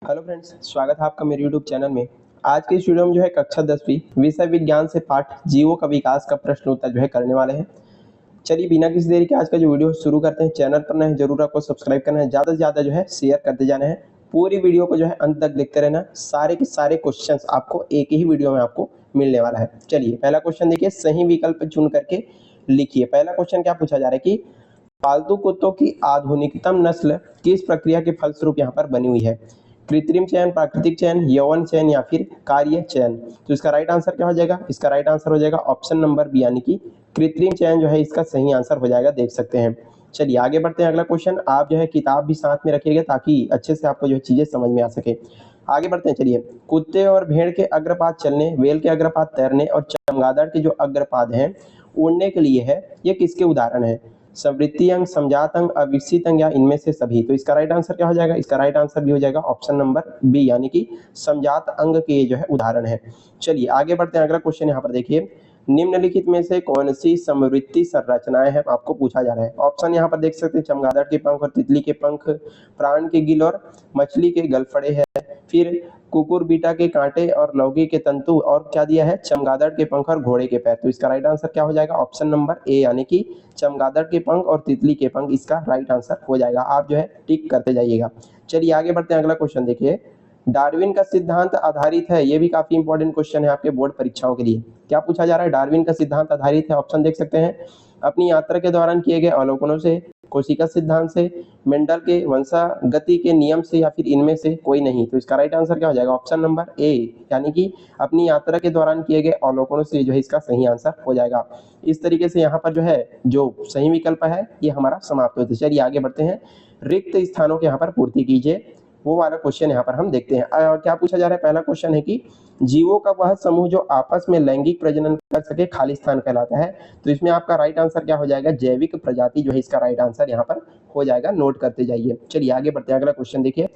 Hello friends, स्वागत है आपका मेरे यूट्यूब चैनल में। आज के इस वीडियो में कक्षा 10वीं विषय विज्ञान से पाठ जीवों का विकास का प्रश्न उत्तर करने वाले हैं। चलिए बिना किसी देरी के आज का जो वीडियो शुरू करते हैं। चैनल पर नए जरूर आपको सब्सक्राइब करना है, ज़्यादा से ज़्यादा शेयर करते जाना है। पूरी वीडियो को अंत तक देखते रहना। सारे के सारे क्वेश्चन आपको एक ही वीडियो में आपको मिलने वाला है। चलिए पहला क्वेश्चन देखिए, सही विकल्प चुन करके लिखिए। पहला क्वेश्चन क्या पूछा जा रहा है कि पालतू कुत्तों की आधुनिकतम नस्ल किस प्रक्रिया के फलस्वरूप यहाँ पर बनी हुई है? कृत्रिम चयन, प्राकृतिक चयन, यौवन चयन या फिर कार्य चयन। तो इसका राइट आंसर क्या हो जाएगा? इसका राइट आंसर हो जाएगा ऑप्शन नंबर बी, यानी कि कृत्रिम चयन इसका सही आंसर हो जाएगा, देख सकते हैं। चलिए आगे बढ़ते हैं। अगला क्वेश्चन, आप किताब भी साथ में रखिएगा ताकि अच्छे से आपको चीजें समझ में आ सके। आगे बढ़ते हैं। चलिए, कुत्ते और भेड़ के अग्रपाद चलने, वेल के अग्रपाद तैरने और चमगादड़ के जो अग्रपाद हैं उड़ने के लिए है, ये किसके उदाहरण है? समवृत्तीय अंग, समजात अंग, अविकसित अंग या इनमें से सभी। तो इसका राइट आंसर क्या हो जाएगा? इसका राइट आंसर भी हो जाएगा ऑप्शन नंबर बी, यानी कि समजात अंग के उदाहरण है। चलिए आगे बढ़ते हैं। अगला क्वेश्चन यहाँ पर देखिए, निम्नलिखित में से कौन सी समवृत्ति संरचनाएं हैं आपको पूछा जा रहा है। ऑप्शन यहाँ पर देख सकते हैं, चमगादड़ के पंख और तितली के पंख, प्राण के गिल और मछली के गलफड़े है, फिर कुकुरबीटा के कांटे और लौकी के तंतु, और क्या दिया है? चमगादड़ के पंख और घोड़े के पैर। तो इसका राइट आंसर क्या हो जाएगा? ऑप्शन नंबर ए, यानी कि चमगादड़ के पंख और तितली के पंख इसका राइट आंसर हो जाएगा। आप टिक करते जाइएगा। चलिए आगे बढ़ते हैं। अगला क्वेश्चन देखिए, डार्विन का सिद्धांत आधारित है, ये भी काफी इंपॉर्टेंट क्वेश्चन है आपके बोर्ड परीक्षाओं के लिए। क्या पूछा जा रहा है? डार्विन का सिद्धांत आधारित है। ऑप्शन देख सकते हैं, अपनी यात्रा के दौरान किए गए अवलोकनों से, कोशिका सिद्धांत से, मेंडल के वंशागति के नियम से या फिर इनमें से कोई नहीं। तो इसका राइट आंसर क्या हो जाएगा? ऑप्शन नंबर ए, यानी कि अपनी यात्रा के दौरान किए गए अवलोकनों से इसका सही आंसर हो जाएगा। इस तरीके से यहाँ पर जो सही विकल्प है ये हमारा समाप्त होता है। चलिए आगे बढ़ते हैं। रिक्त स्थानों की यहाँ पर पूर्ति कीजिए, वो वाला क्वेश्चन यहाँ पर हम देखते हैं। क्या पूछा जा रहा है? पहला क्वेश्चन है कि जीवों का वह समूह जो आपस में लैंगिक प्रजनन कर सके खाली स्थान कहलाता है। तो इसमें आपका राइट आंसर क्या हो जाएगा? जैविक प्रजाति इसका राइट आंसर यहाँ पर हो जाएगा। नोट करते जाइए। चलिए आगे बढ़ते हैं। अगला क्वेश्चन देखिए,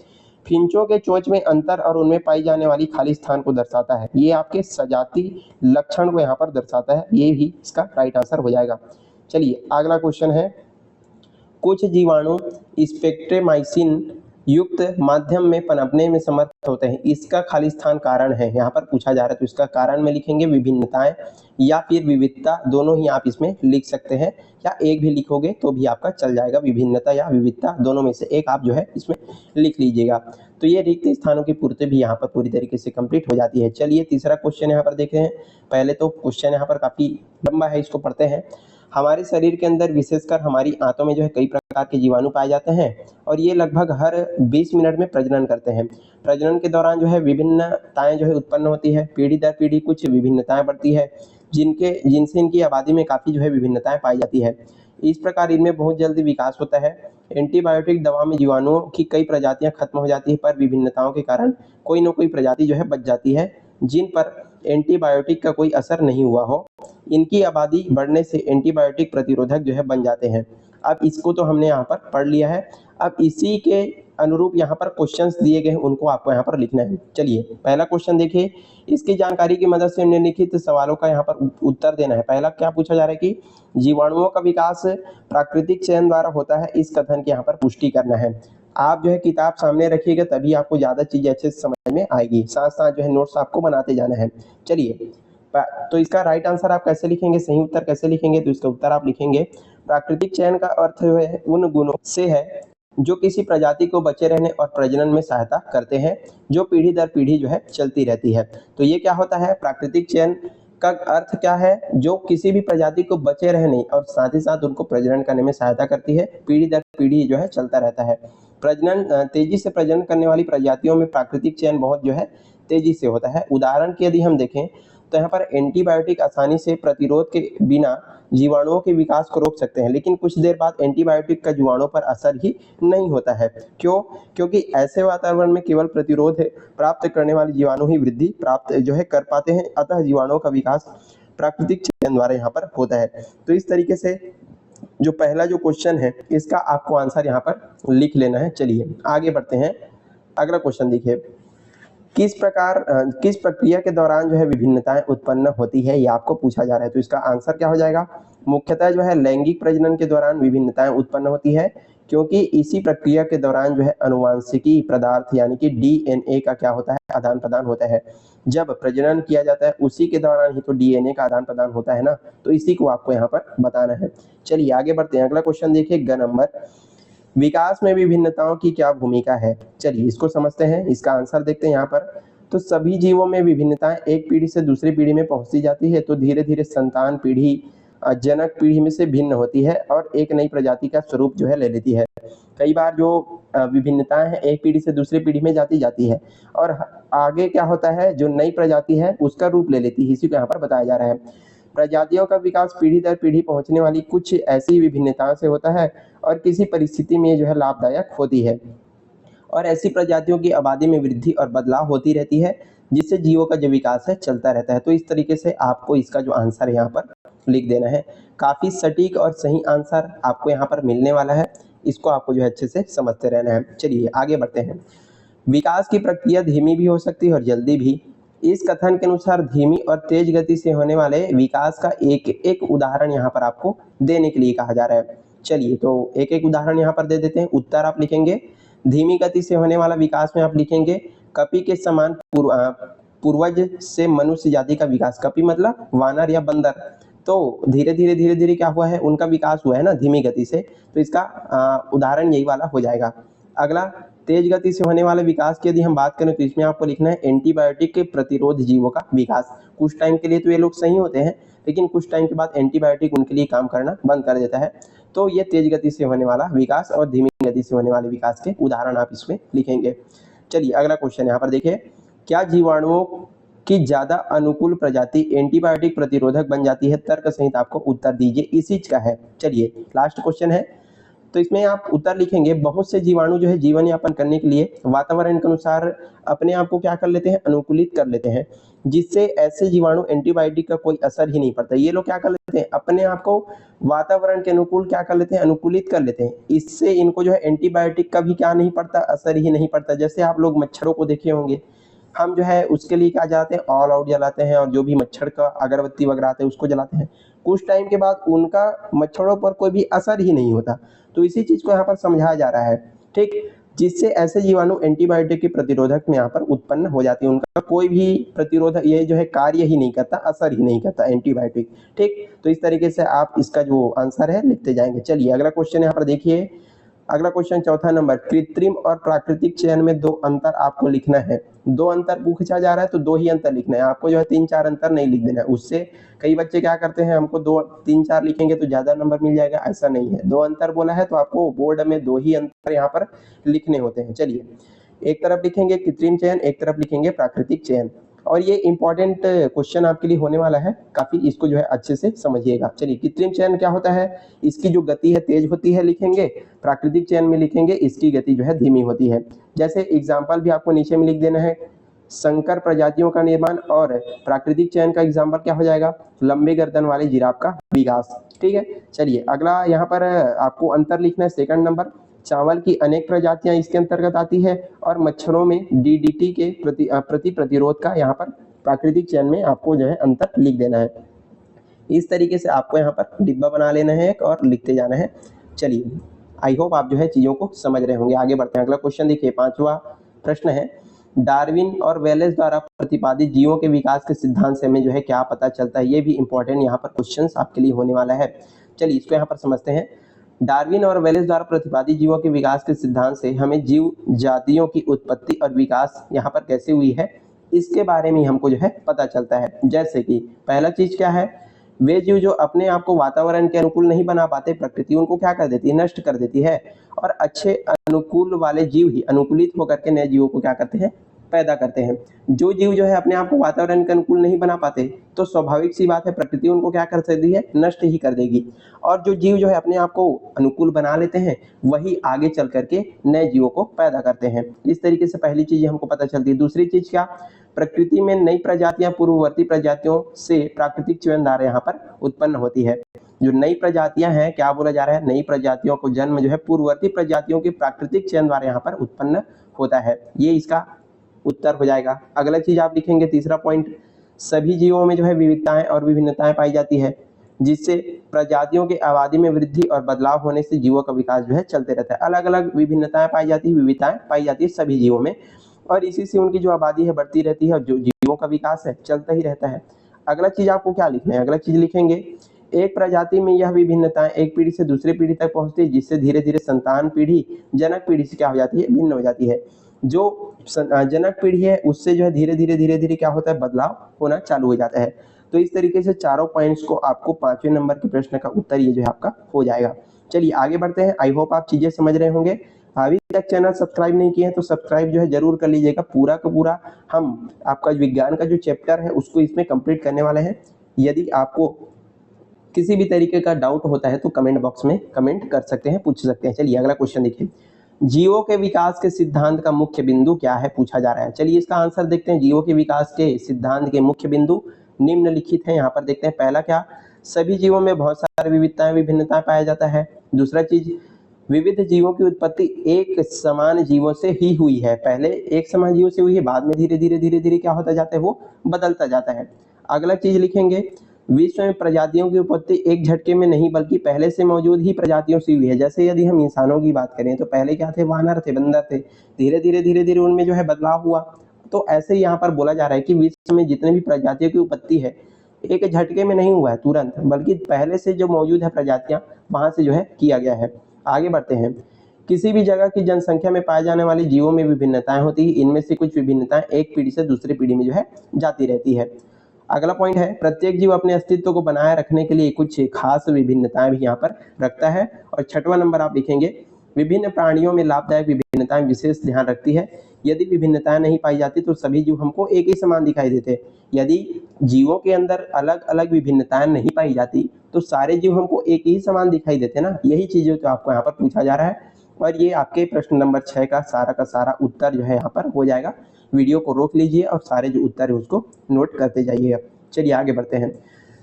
फिंचों के चोंच में अंतर और उनमें पाई जाने वाली खाली स्थान को दर्शाता है। ये आपके सजाति लक्षण को यहाँ पर दर्शाता है, ये भी इसका राइट आंसर हो जाएगा। चलिए अगला क्वेश्चन है, कुछ जीवाणु स्पेक्ट्रेमाइसिन युक्त माध्यम में पनपने में समर्थ होते हैं, इसका खाली स्थान कारण है यहाँ पर पूछा जा रहा है। तो इसका कारण में लिखेंगे विभिन्नताएं या फिर विविधता, दोनों ही आप इसमें लिख सकते हैं, या एक भी लिखोगे तो भी आपका चल जाएगा। विभिन्नता या विविधता दोनों में से एक आप इसमें लिख लीजिएगा। तो ये रिक्त स्थानों की पूर्ति भी यहाँ पर पूरी तरीके से कंप्लीट हो जाती है। चलिए तीसरा क्वेश्चन यहाँ पर देखें। पहले तो क्वेश्चन यहाँ पर काफी लंबा है, इसको पढ़ते हैं। हमारे शरीर के अंदर विशेषकर हमारी आंतों में कई प्रकार के जीवाणु पाए जाते हैं और ये लगभग हर 20 मिनट में प्रजनन करते हैं। प्रजनन के दौरान विभिन्नताएं उत्पन्न होती है, पीढ़ी दर पीढ़ी कुछ विभिन्नताएं बढ़ती है, जिनसे इनकी आबादी में काफी विभिन्नताएं पाई जाती है। इस प्रकार इनमें बहुत जल्दी विकास होता है। एंटीबायोटिक दवा में जीवाणुओं की कई प्रजातियां खत्म हो जाती है, पर विभिन्नताओं के कारण कोई न कोई प्रजाति बच जाती है जिन पर एंटीबायोटिक का कोई असर नहीं हुआ हो। इनकी आबादी बढ़ने से एंटीबायोटिक प्रतिरोधक बन जाते हैं। अब इसको तो हमने यहाँ पर पढ़ लिया है। अब इसी के अनुरूप यहाँ पर क्वेश्चंस दिए गए हैं, उनको आपको यहाँ पर लिखना है। चलिए पहला क्वेश्चन देखिए, इसकी जानकारी की मदद से निम्नलिखित सवालों का यहाँ पर उत्तर देना है। पहला क्या पूछा जा रहा है कि जीवाणुओं का विकास प्राकृतिक चयन द्वारा होता है, इस कथन की यहाँ पर पुष्टि करना है। आप किताब सामने रखिएगा तभी आपको ज्यादा चीजें अच्छे से समझ में आएगी, साथ साथ नोट्स आपको बनाते जाना है। चलिए तो इसका राइट आंसर आप कैसे लिखेंगे, सही उत्तर कैसे लिखेंगे? तो इसका उत्तर आप लिखेंगे, प्राकृतिक चयन का अर्थ उन गुणों से है जो किसी प्रजाति को बचे रहने और प्रजनन में सहायता करते हैं, जो पीढ़ी दर पीढ़ी चलती रहती है। तो ये क्या होता है? प्राकृतिक चयन का अर्थ क्या है? जो किसी भी प्रजाति को बचे रहने और साथ ही साथ उनको प्रजनन करने में सहायता करती है, पीढ़ी दर पीढ़ी चलता रहता है। प्रजनन तेजी से प्रजनन करने वाली प्रजातियों में प्राकृतिक चयन बहुत तेजी से होता है। उदाहरण के यदि हम देखें तो यहाँ पर एंटीबायोटिक आसानी से प्रतिरोध के बिना जीवाणुओं के विकास को रोक सकते हैं, लेकिन कुछ देर बाद एंटीबायोटिक का जीवाणुओं पर असर ही नहीं होता है। क्यों? क्योंकि ऐसे वातावरण में केवल प्रतिरोध प्राप्त करने वाले जीवाणु ही वृद्धि प्राप्त कर पाते हैं, अतः जीवाणुओं का विकास प्राकृतिक चयन द्वारा यहाँ पर होता है। तो इस तरीके से जो पहला क्वेश्चन है इसका आपको आंसर यहाँ पर लिख लेना है। चलिए आगे बढ़ते हैं। अगला क्वेश्चन देखिए, किस प्रक्रिया के दौरान विभिन्नताएं उत्पन्न होती है, ये आपको पूछा जा रहा है। तो इसका आंसर क्या हो जाएगा? मुख्यतः जो है लैंगिक प्रजनन के दौरान विभिन्नताएं उत्पन्न होती है, क्योंकि इसी प्रक्रिया के दौरान जो है अनुवांशिकी पदार्थ यानी कि डीएनए का क्या होता है, आदान प्रदान होता है। जब प्रजनन किया जाता है उसी के दौरान ही तो डीएनए का आदान प्रदान होता है ना, तो इसी को आपको यहाँ पर बताना है। चलिए आगे बढ़ते हैं, अगला क्वेश्चन देखिए ग नंबर, विकास में विभिन्नताओं की क्या भूमिका है। चलिए इसको समझते हैं, इसका आंसर देखते हैं यहाँ पर। तो सभी जीवों में विभिन्नताएं एक पीढ़ी से दूसरी पीढ़ी में पहुंचती जाती है, तो धीरे धीरे संतान पीढ़ी जनक पीढ़ी में से भिन्न होती है और एक नई प्रजाति का स्वरूप जो है ले लेती है। कई बार जो विभिन्नताएं हैं एक पीढ़ी से दूसरी पीढ़ी में जाती है और आगे क्या होता है, जो नई प्रजाति है उसका रूप ले लेती है, इसी को यहाँ पर बताया जा रहा है। प्रजातियों का विकास पीढ़ी दर पीढ़ी पहुंचने वाली कुछ ऐसी विभिन्नताओं से होता है और किसी परिस्थिति में जो है लाभदायक होती है, और ऐसी प्रजातियों की आबादी में वृद्धि और बदलाव होती रहती है, जिससे जीवों का जो विकास है चलता रहता है। तो इस तरीके से आपको इसका जो आंसर है यहाँ पर लिख देना है। काफी सटीक और सही आंसर आपको यहाँ पर मिलने वाला है, इसको आपको जो है अच्छे से समझते रहना है। चलिए आगे बढ़ते हैं। विकास की प्रक्रिया धीमी भी हो सकती है और जल्दी भी। इस कथन के अनुसार धीमी और तेज गति से होने वाले विकास का एक एक उदाहरण यहाँ पर आपको देने के लिए कहा जा रहा है। चलिए तो एक एक उदाहरण यहाँ पर दे देते हैं। उत्तर आप लिखेंगे धीमी गति से होने वाला विकास में आप लिखेंगे कपि के समान पूर्वज से मनुष्य जाति का विकास। कपि मतलब वानर या बंदर, तो धीरे धीरे क्या हुआ है, उनका विकास हुआ है ना धीमी गति से, तो इसका उदाहरण यही वाला हो जाएगा। अगला तेज गति से होने वाले विकास की यदि हम बात करें तो इसमें आपको लिखना है एंटीबायोटिक के प्रतिरोध जीवों का विकास। कुछ टाइम के लिए तो ये लोग सही होते हैं, लेकिन कुछ टाइम के बाद एंटीबायोटिक उनके लिए काम करना बंद कर देता है। तो ये तेज गति से होने वाला विकास और धीमी गति से होने वाले विकास के उदाहरण आप इसमें लिखेंगे। चलिए अगला क्वेश्चन यहाँ पर देखिए, क्या जीवाणुओं की ज्यादा अनुकूल प्रजाति एंटीबायोटिक प्रतिरोधक बन जाती है? तर्क सहित आपको उत्तर दीजिए, इस चीज का है। चलिए लास्ट क्वेश्चन है, तो इसमें आप उत्तर लिखेंगे बहुत से जीवाणु जो है जीवन यापन करने के लिए वातावरण के अनुसार अपने आप को क्या कर लेते हैं, अनुकूलित कर लेते हैं, जिससे ऐसे जीवाणु एंटीबायोटिक का कोई असर ही नहीं पड़ता। ये लोग क्या कर लेते हैं, अपने आप को वातावरण के अनुकूल क्या कर लेते हैं, अनुकूलित कर लेते हैं। इससे इनको जो है एंटीबायोटिक का भी क्या नहीं पड़ता, असर ही नहीं पड़ता। जैसे आप लोग मच्छरों को देखे होंगे, हम जो है उसके लिए क्या जलाते हैं, ऑल आउट जलाते हैं, और जो भी मच्छर का अगरबत्ती वगैरह आते हैं उसको जलाते हैं। कुछ टाइम के बाद उनका मच्छरों पर कोई भी असर ही नहीं होता। तो इसी चीज को यहाँ पर समझाया जा रहा है, ठीक, जिससे ऐसे जीवाणु एंटीबायोटिक के प्रतिरोधक में यहाँ पर उत्पन्न हो जाती है। उनका कोई भी प्रतिरोधक ये जो है कार्य ही नहीं करता, असर ही नहीं करता एंटीबायोटिक, ठीक। तो इस तरीके से आप इसका जो आंसर है लिखते जाएंगे। चलिए अगला क्वेश्चन यहाँ पर देखिए, अगला क्वेश्चन चौथा नंबर, कृत्रिम और प्राकृतिक चयन में दो अंतर आपको लिखना है। दो अंतर पूछा जा रहा है तो दो ही अंतर लिखना है, आपको जो है 3-4 अंतर नहीं लिख देना है। उससे कई बच्चे क्या करते हैं, हमको 2-3-4 लिखेंगे तो ज्यादा नंबर मिल जाएगा, ऐसा नहीं है। दो अंतर बोला है तो आपको बोर्ड में दो ही अंतर यहाँ पर लिखने होते हैं। चलिए एक तरफ लिखेंगे कृत्रिम चयन, एक तरफ लिखेंगे प्राकृतिक चयन, और ये इंपॉर्टेंट क्वेश्चन आपके लिए होने वाला है काफी, इसको जो है अच्छे से समझिएगा। चलिए कृत्रिम चयन क्या होता है, इसकी जो गति है तेज होती है लिखेंगे, प्राकृतिक चयन में लिखेंगे इसकी गति जो है धीमी होती है। जैसे एग्जाम्पल भी आपको नीचे में लिख देना है, संकर प्रजातियों का निर्माण, और प्राकृतिक चयन का एग्जाम्पल क्या हो जाएगा, लंबे गर्दन वाले जिराफ का विकास, ठीक है। चलिए अगला यहाँ पर आपको अंतर लिखना है, सेकंड नंबर, चावल की अनेक प्रजातियां इसके अंतर्गत आती है, और मच्छरों में डीडीटी के प्रति प्रतिरोध का यहाँ पर प्राकृतिक चयन में आपको जो है अंतर लिख देना है। इस तरीके से आपको यहाँ पर डिब्बा बना लेना है और लिखते जाना है। चलिए आई होप आप जो है चीजों को समझ रहे होंगे। आगे बढ़ते हैं, अगला क्वेश्चन देखिए, पांचवा प्रश्न है, डार्विन और वेलेस द्वारा प्रतिपादित जीवों के विकास के सिद्धांत से हमें जो है क्या पता चलता है। ये भी इंपॉर्टेंट यहाँ पर क्वेश्चन आपके लिए होने वाला है। चलिए इसको यहाँ पर समझते हैं। डार्विन और वेलेस द्वारा प्रतिपादित जीवों के विकास के सिद्धांत से हमें जीव जातियों की उत्पत्ति और विकास यहाँ पर कैसे हुई है, इसके बारे में हमको जो है पता चलता है। जैसे कि पहला चीज क्या है, वे जीव जो अपने आप को वातावरण के अनुकूल नहीं बना पाते, प्रकृति उनको क्या कर देती है, नष्ट कर देती है, और अच्छे अनुकूल वाले जीव ही अनुकूलित होकर के नए जीवों को क्या करते हैं, पैदा करते हैं। जो जीव जो है अपने आप को वातावरण के अनुकूल नहीं बना पाते, तो स्वाभाविक सी बात है प्रकृति उनको क्या कर सकती है, नष्ट ही कर देगी। और जो जीव जो है अपने आप को अनुकूल बना लेते हैं, वही आगे चल करके नए जीवों को पैदा करते हैं। इस तरीके से पहली चीज हमको पता चलती है। दूसरी चीज क्या, प्रकृति में नई प्रजातियां पूर्ववर्ती प्रजातियों से प्राकृतिक चयन द्वारा यहाँ पर उत्पन्न होती है। जो नई प्रजातियां हैं, क्या बोला जा रहा है, नई प्रजातियों को जन्म जो है पूर्ववर्ती प्रजातियों के प्राकृतिक चयन द्वारा यहाँ पर उत्पन्न होता है। ये इसका उत्तर हो जाएगा। अगला चीज आप लिखेंगे, तीसरा पॉइंट, सभी जीवों में जो है विविधताएं और विभिन्नताएं पाई जाती है। जिससे प्रजातियों की आबादी में वृद्धि और बदलाव होने से जीवों का विकास जो है चलते रहता है। अलग अलग विभिन्नताएं पाई जाती है, विविधताएं पाई जाती है सभी जीवों में, और इसी से उनकी जो आबादी है बढ़ती रहती है और जो जीवों का विकास है चलता ही रहता है। अगला चीज आपको क्या लिखना है, अगला चीज लिखेंगे एक प्रजाति में यह विभिन्नताएं एक पीढ़ी से दूसरी पीढ़ी तक पहुंचती है, जिससे धीरे धीरे संतान पीढ़ी जनक पीढ़ी से क्या हो जाती है, भिन्न हो जाती है। जो जनक पीढ़ी है उससे जो है धीरे धीरे क्या होता है, बदलाव होना चालू हो जाता है। तो इस तरीके से चारों पॉइंट्स को आपको 5वें नंबर के प्रश्न का उत्तर ये जो है आपका हो जाएगा। चलिए आगे बढ़ते हैं। आई होप आप चीजें समझ रहे होंगे। अभी तक चैनल सब्सक्राइब नहीं किए हैं तो सब्सक्राइब जो है जरूर कर लीजिएगा। पूरा का पूरा हम आपका विज्ञान का जो चैप्टर है उसको इसमें कंप्लीट करने वाले हैं। यदि आपको किसी भी तरीके का डाउट होता है तो कमेंट बॉक्स में कमेंट कर सकते हैं, पूछ सकते हैं। चलिए अगला क्वेश्चन देखिए, जीवों के विकास के सिद्धांत का मुख्य बिंदु क्या है, पूछा जा रहा है। चलिए इसका आंसर देखते हैं। जीवों के विकास के सिद्धांत के मुख्य बिंदु निम्नलिखित हैं। यहाँ पर देखते हैं, पहला क्या, सभी जीवों में बहुत सारी विविधताएं विभिन्नताएं पाया जाता है। दूसरा चीज, विविध जीवों की उत्पत्ति एक समान जीवों से ही हुई है। पहले एक समान जीवों से हुई है, बाद में धीरे धीरे क्या होता जाता है, वो बदलता जाता है। अगला चीज लिखेंगे, विश्व में प्रजातियों की उत्पत्ति एक झटके में नहीं बल्कि पहले से मौजूद ही प्रजातियों से हुई है। जैसे यदि हम इंसानों की बात करें तो पहले क्या थे, वानर थे, बंदर थे, धीरे धीरे उनमें जो है बदलाव हुआ। तो ऐसे ही यहाँ पर बोला जा रहा है कि विश्व में जितने भी प्रजातियों की उत्पत्ति है एक झटके में नहीं हुआ है तुरंत, बल्कि पहले से जो मौजूद है प्रजातियां वहां से जो है किया गया है। आगे बढ़ते हैं, किसी भी जगह की जनसंख्या में पाए जाने वाली जीवों में विभिन्नताएं होती है। इनमें से कुछ विभिन्नताएं एक पीढ़ी से दूसरी पीढ़ी में जो है जाती रहती है। अगला पॉइंट है, प्रत्येक जीव अपने अस्तित्व को बनाए रखने के लिए कुछ खास विभिन्नताएं भी यहाँ पर रखता है। और 6वां नंबर आप लिखेंगे, विभिन्न प्राणियों में लाभदायक विभिन्नताएं विशेष ध्यान रखती है। यदि विभिन्नताएं नहीं पाई जाती तो सभी जीव हमको एक ही समान दिखाई देते। यदि जीवों के अंदर अलग अलग विभिन्नताएं नहीं पाई जाती तो सारे जीव हमको एक ही समान दिखाई देते ना। यही चीजें तो आपको यहाँ पर पूछा जा रहा है, और ये आपके प्रश्न नंबर 6 का सारा उत्तर जो है यहाँ पर हो जाएगा। वीडियो को रोक लीजिए और सारे जो उत्तर है उसको नोट करते जाइए। चलिए आगे बढ़ते हैं,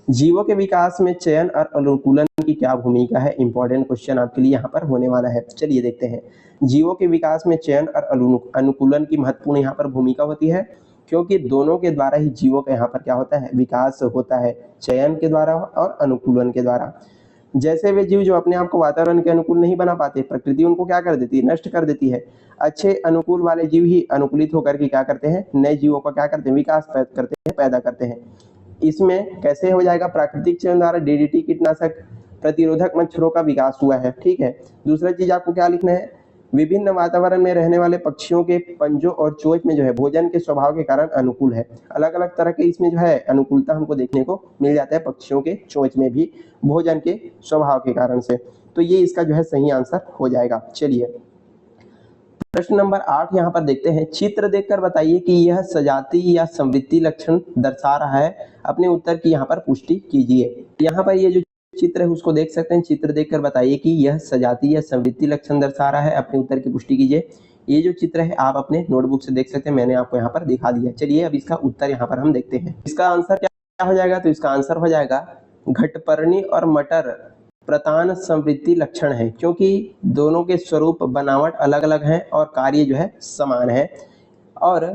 जीवों के विकास में चयन और अनुकूलन की क्या भूमिका है। इंपॉर्टेंट क्वेश्चन आपके लिए यहाँ पर होने वाला है। चलिए देखते हैं, जीवों के विकास में चयन और अनुकूलन की महत्वपूर्ण यहाँ पर भूमिका होती है, क्योंकि दोनों के द्वारा ही जीवों का यहाँ पर क्या होता है, विकास होता है, चयन के द्वारा और अनुकूलन के द्वारा। जैसे वे जीव जो अपने आप को वातावरण के अनुकूल नहीं बना पाते, प्रकृति उनको क्या कर देती है, नष्ट कर देती है। अच्छे अनुकूल वाले जीव ही अनुकूलित होकर के क्या करते हैं, नए जीवों का क्या करते हैं, विकास करते हैं, पैदा करते हैं। इसमें कैसे हो जाएगा, प्राकृतिक चयन द्वारा डीडीटी कीटनाशक प्रतिरोधक मच्छरों का विकास हुआ है। ठीक है। दूसरा चीज आपको क्या लिखना है, विभिन्न वातावरण में रहने वाले पक्षियों के पंजों और चोंच में जो है भोजन के स्वभाव के कारण अनुकूल है। अलग अलग तरह के इसमें जो है अनुकूलता हमको देखने को मिल जाता है पक्षियों के चोंच में भी, भोजन के स्वभाव के कारण से। तो ये इसका जो है सही आंसर हो जाएगा। चलिए प्रश्न नंबर 8 यहाँ पर देखते हैं, चित्र देखकर बताइए कि यह सजाती या संवृत्ति लक्षण दर्शा रहा है। अपने उत्तर की यहाँ पर पुष्टि कीजिए। यहाँ पर ये जो चित्र है उसको देख सकते हैं, चित्र देखकर बताइए कि यह सजाती या संवृत्ति लक्षण दर्शा रहा है। अपने उत्तर की पुष्टि कीजिए। ये जो चित्र है आप अपने नोटबुक से देख सकते हैं, मैंने आपको यहाँ पर दिखा दिया। चलिए अब इसका उत्तर यहाँ पर हम देखते हैं। इसका आंसर क्या हो जाएगा, तो इसका आंसर हो जाएगा घटपर्णी और मटर प्रतान संवृत्ति लक्षण है, क्योंकि दोनों के स्वरूप बनावट अलग अलग हैं और कार्य जो है समान है। और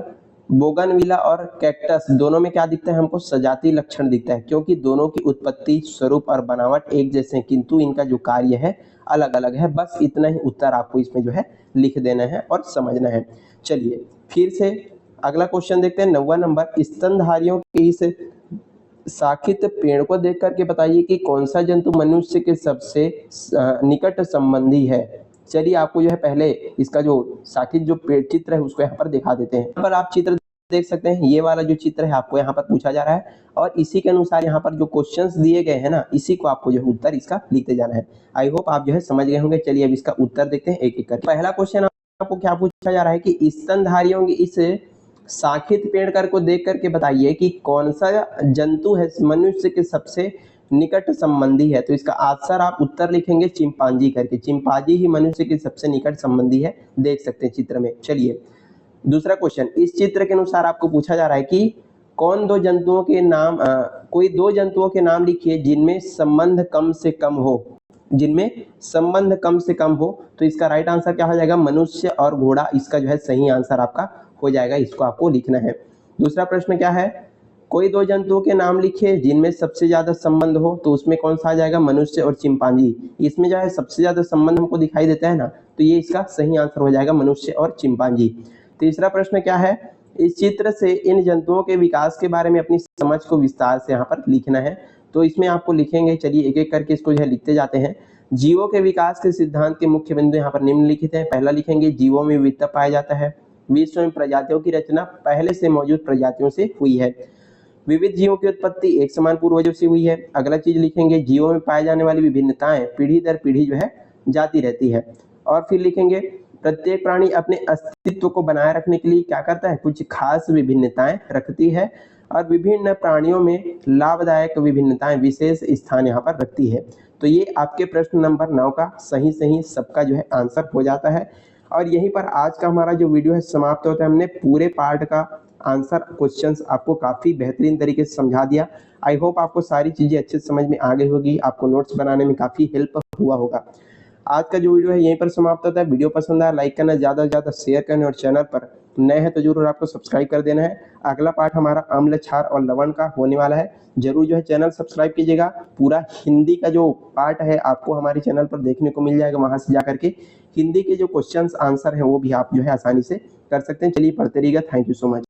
बोगनविला और कैक्टस दोनों में क्या दिखता है हमको, सजाती लक्षण दिखता है, क्योंकि दोनों की उत्पत्ति, स्वरूप और बनावट एक जैसे हैं, किंतु इनका जो कार्य है अलग अलग है। बस इतना ही उत्तर आपको इसमें जो है लिख देना है और समझना है। चलिए फिर से अगला क्वेश्चन देखते हैं। 9वां नंबर, स्तनधारियों के इस शाखित पेड़ को देख करके बताइए कि कौन सा जंतु मनुष्य के सबसे निकट संबंधी है। चलिए आपको जो है पहले इसका जो शाखित जो चित्र है उसको यहाँ पर दिखा देते हैं। यहाँ पर आप चित्र देख सकते हैं, ये वाला जो चित्र है आपको यहाँ पर पूछा जा रहा है, और इसी के अनुसार यहाँ पर जो क्वेश्चंस दिए गए हैं ना, इसी को आपको जो है उत्तर इसका लिखते जाना है। आई होप आप जो है समझ गए होंगे। चलिए अब इसका उत्तर देखते हैं एक एक करके। पहला क्वेश्चन आपको क्या पूछा जा रहा है कि स्तनधारियों की इस शाखित पेड़ कर को देख करके बताइए कि कौन सा जंतु है मनुष्य के सबसे निकट संबंधी है। तो इसका आंसर आप उत्तर लिखेंगे चिंपांजी करके। चिंपांजी ही मनुष्य के सबसे निकट संबंधी है, देख सकते हैं चित्र में। चलिए दूसरा क्वेश्चन, इस चित्र के अनुसार आपको पूछा जा रहा है कि कौन दो जंतुओं के नाम कोई दो जंतुओं के नाम लिखिए जिनमें संबंध कम से कम हो, जिनमें संबंध कम से कम हो। तो इसका राइट आंसर क्या हो जाएगा, मनुष्य और घोड़ा। इसका जो है सही आंसर आपका हो जाएगा, इसको आपको लिखना है। दूसरा प्रश्न क्या है, कोई दो जंतुओं के नाम लिखे जिनमें सबसे ज्यादा संबंध हो, तो उसमें कौन सा आ जाएगा, मनुष्य और चिंपांजी। इसमें जो है सबसे ज्यादा संबंध हमको दिखाई देता है ना, तो ये इसका सही आंसर हो जाएगा, मनुष्य और चिंपांजी। तीसरा प्रश्न क्या है, इस चित्र से इन जंतुओं के विकास के बारे में अपनी समझ को विस्तार से यहाँ पर लिखना है। तो इसमें आपको लिखेंगे, चलिए एक एक करके इसको जो है लिखते जाते हैं। जीवों के विकास के सिद्धांत के मुख्य बिंदु यहाँ पर निम्नलिखित हैं। पहला लिखेंगे, जीवों में विविधता पाया जाता है। विश्व में प्रजातियों की रचना पहले से मौजूद प्रजातियों से हुई है। विविध जीवों की उत्पत्ति एक समान पूर्वजों से हुई है। अगला चीज लिखेंगे, जीवों में पाए जाने वाली विभिन्नताएं पीढ़ी दर पीढ़ी जो है जाती रहती है। और फिर लिखेंगे, प्रत्येक प्राणी अपने अस्तित्व को बनाए रखने के लिए क्या करता है, कुछ खास विभिन्नताएं रखती है और विभिन्न प्राणियों में लाभदायक विभिन्नताएं विशेष स्थान यहाँ पर रखती है। तो ये आपके प्रश्न नंबर 9 का सही सबका जो है आंसर हो जाता है। और यहीं पर आज का हमारा जो वीडियो है समाप्त होता है। हमने पूरे पार्ट का आंसर क्वेश्चंस आपको काफी बेहतरीन तरीके से समझा दिया। आई होप आपको सारी चीजें अच्छे से समझ में आ गई होगी, आपको नोट्स बनाने में काफी हेल्प हुआ होगा। आज का जो वीडियो है यहीं पर समाप्त होता है। वीडियो पसंद आया लाइक करना, ज्यादा से ज्यादा शेयर करना, और चैनल पर नए हैं तो जरूर आपको सब्सक्राइब कर देना है। अगला पार्ट हमारा अम्ल, क्षार और लवण का होने वाला है। जरूर जो है चैनल सब्सक्राइब कीजिएगा। पूरा हिंदी का जो पार्ट है आपको हमारे चैनल पर देखने को मिल जाएगा। वहां से जाकर के हिंदी के जो क्वेश्चंस आंसर है वो भी आप जो है आसानी से कर सकते हैं। चलिए पढ़ते रहिएगा। Thank you so much.